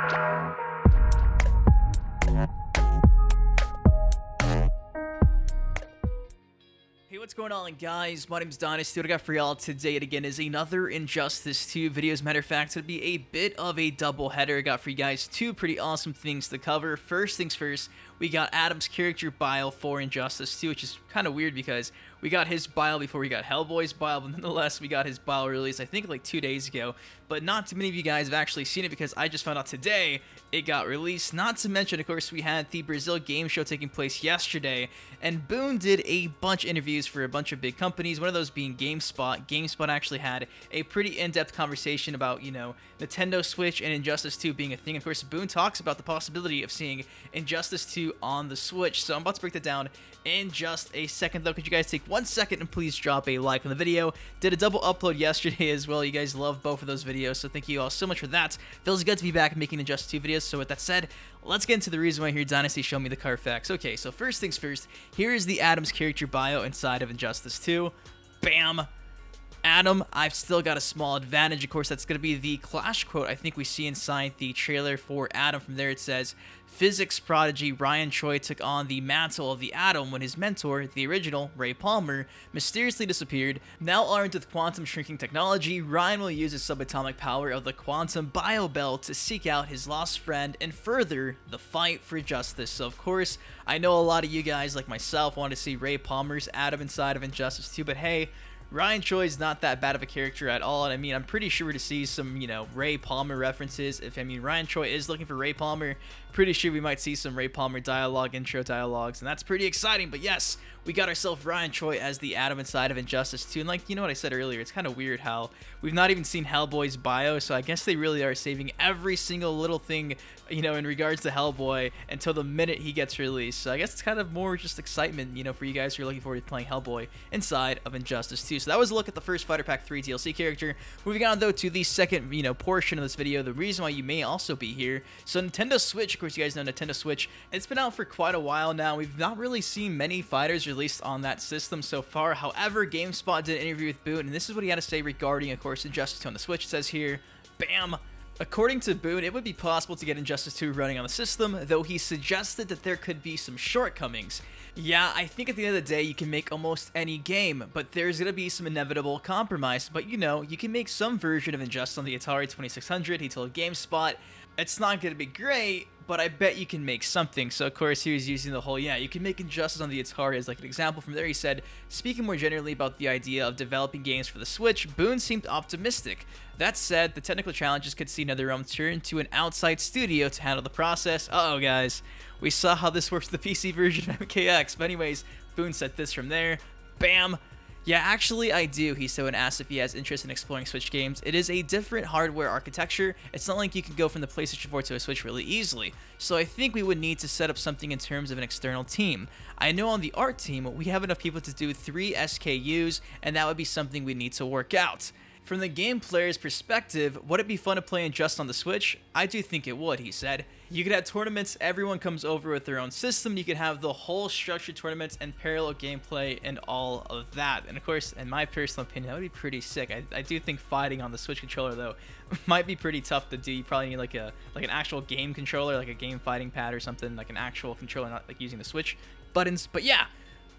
Hey, what's going on, guys? My name's Dynasty. What I got for y'all today, and again, is another Injustice 2 video. As a matter of fact, it'll be a bit of a double header. I got for you guys two pretty awesome things to cover. First things first, we got Adam's character bio for Injustice 2, which is kind of weird because we got his bio before we got Hellboy's bio, but nonetheless, we got his bio released, I think, like 2 days ago. But not too many of you guys have actually seen it because I just found out today it got released. Not to mention, of course, we had the Brazil game show taking place yesterday, and Boon did a bunch of interviews for a bunch of big companies, one of those being GameSpot. GameSpot actually had a pretty in-depth conversation about, you know, Nintendo Switch and Injustice 2 being a thing. Of course, Boon talks about the possibility of seeing Injustice 2 on the Switch, so I'm about to break that down in just a second, though. Could you guys take 1 second and please drop a like on the video? Did a double upload yesterday as well. You guys love both of those videos, so thank you all so much for that. Feels good to be back making Injustice 2 videos. So with that said, let's get into the reason why here Dynasty show me the Carfax. Okay, so first things first, here is the Adam's character bio inside of Injustice 2. Bam! Adam, I've still got a small advantage. Of course, that's going to be the Clash quote I think we see inside the trailer for Adam. From there it says, physics prodigy Ryan Choi took on the mantle of the Atom when his mentor, the original Ray Palmer, mysteriously disappeared. Now armed with quantum shrinking technology, Ryan will use his subatomic power of the quantum biobelt to seek out his lost friend and further the fight for justice. So of course, I know a lot of you guys like myself want to see Ray Palmer's Adam inside of Injustice 2, but hey, Ryan Choi is not that bad of a character at all, and I mean, I'm pretty sure to see some, you know, Ray Palmer references. If, I mean, Ryan Choi is looking for Ray Palmer, pretty sure we might see some Ray Palmer dialogue, intro dialogues, and that's pretty exciting. But yes, we got ourselves Ryan Choi as the Adam inside of Injustice 2, and like, you know what I said earlier, it's kind of weird how we've not even seen Hellboy's bio, so I guess they really are saving every single little thing, you know, in regards to Hellboy until the minute he gets released. So I guess it's kind of more just excitement, you know, for you guys who are looking forward to playing Hellboy inside of Injustice 2. So that was a look at the first Fighter Pack 3 DLC character. Moving on, though, to the second, you know, portion of this video, the reason why you may also be here. So Nintendo Switch, of course, you guys know Nintendo Switch. It's been out for quite a while now. We've not really seen many fighters released on that system so far. However, GameSpot did an interview with Boon, and this is what he had to say regarding, of course, Injustice 2 on the Switch. It says here, bam! According to Boon, it would be possible to get Injustice 2 running on the system, though he suggested that there could be some shortcomings. Yeah, I think at the end of the day, you can make almost any game, but there's going to be some inevitable compromise. But, you know, you can make some version of Injustice on the Atari 2600, he told GameSpot. It's not going to be great, but I bet you can make something. So, of course, he was using the whole, yeah, you can make Injustice on the Atari as like an example. From there, he said, speaking more generally about the idea of developing games for the Switch, Boon seemed optimistic. That said, the technical challenges could see another realm turn to an outside studio to handle the process. Uh-oh, guys. We saw how this works with the PC version of MKX. But anyways, Boon said this from there. Bam! Yeah, actually I do, he said when asked if he has interest in exploring Switch games. It is a different hardware architecture. It's not like you can go from the PlayStation 4 to a Switch really easily. So I think we would need to set up something in terms of an external team. I know on the art team, we have enough people to do 3 SKUs, and that would be something we need to work out. From the game player's perspective, would it be fun to play just on the Switch? I do think it would, he said. You could have tournaments, everyone comes over with their own system, you could have the whole structured tournaments and parallel gameplay and all of that. And of course, in my personal opinion, that would be pretty sick. I do think fighting on the Switch controller, though, might be pretty tough to do. You probably need like an actual game controller, like a game fighting pad or something, like an actual controller, not like using the Switch buttons. But yeah,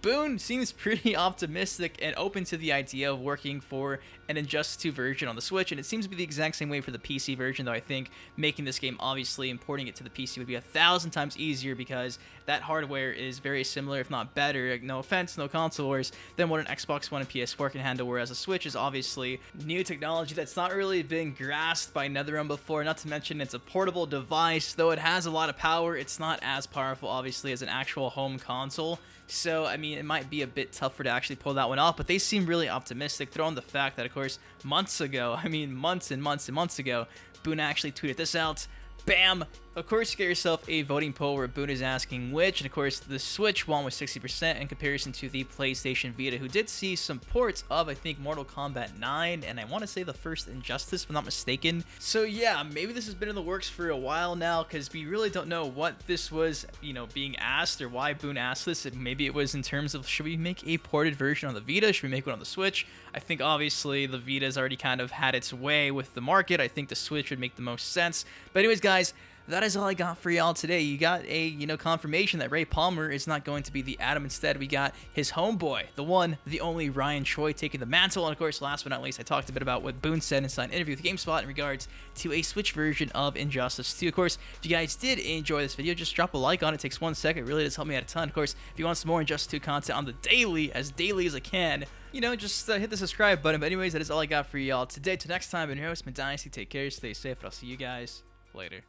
Boon seems pretty optimistic and open to the idea of working for an Injustice 2 version on the Switch, and it seems to be the exact same way for the PC version, though I think making this game, obviously, importing it to the PC would be 1,000 times easier because that hardware is very similar, if not better, no offense, no console wars, than what an Xbox One and PS4 can handle, whereas a Switch is obviously new technology that's not really been grasped by NetherRealm before, not to mention it's a portable device. Though it has a lot of power, it's not as powerful, obviously, as an actual home console. So, I mean, it might be a bit tougher to actually pull that one off, but they seem really optimistic, throwing the fact that, of course, months ago, I mean, months and months and months ago, Boon actually tweeted this out. Bam! Of course, you get yourself a voting poll where Boon is asking which, and of course, the Switch won with 60% in comparison to the PlayStation Vita, who did see some ports of, I think, Mortal Kombat 9, and I want to say the first Injustice, if I'm not mistaken. So yeah, maybe this has been in the works for a while now, because we really don't know what this was, you know, being asked, or why Boon asked this. Maybe it was in terms of, should we make a ported version on the Vita? Should we make one on the Switch? I think, obviously, the Vita's already kind of had its way with the market. I think the Switch would make the most sense. But anyways, guys, that is all I got for y'all today. You got a, confirmation that Ray Palmer is not going to be the Adam. Instead, we got his homeboy, the one, the only Ryan Choi, taking the mantle. And of course, last but not least, I talked a bit about what Boon said inside an interview with GameSpot in regards to a Switch version of Injustice 2. Of course, if you guys did enjoy this video, just drop a like on it. It takes 1 second. It really does help me out a ton. Of course, if you want some more Injustice 2 content on the daily as I can, just hit the subscribe button. But anyways, that is all I got for y'all today. Till next time, I'm your host, Dynasty. Take care, stay safe, and I'll see you guys later.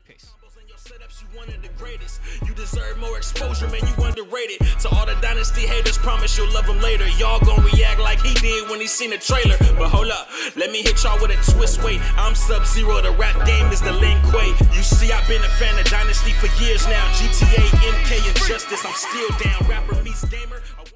Peace. Setups, you one of the greatest. You deserve more exposure, man, you underrated. To all the Dynasty haters, promise you'll love him later. Y'all gon' react like he did when he seen the trailer. But hold up, let me hit y'all with a twist. Wait, I'm Sub-Zero, the rap game is the Lin Kuei. You see, I've been a fan of Dynasty for years now. GTA, MK, Injustice, I'm still down. Rapper meets gamer.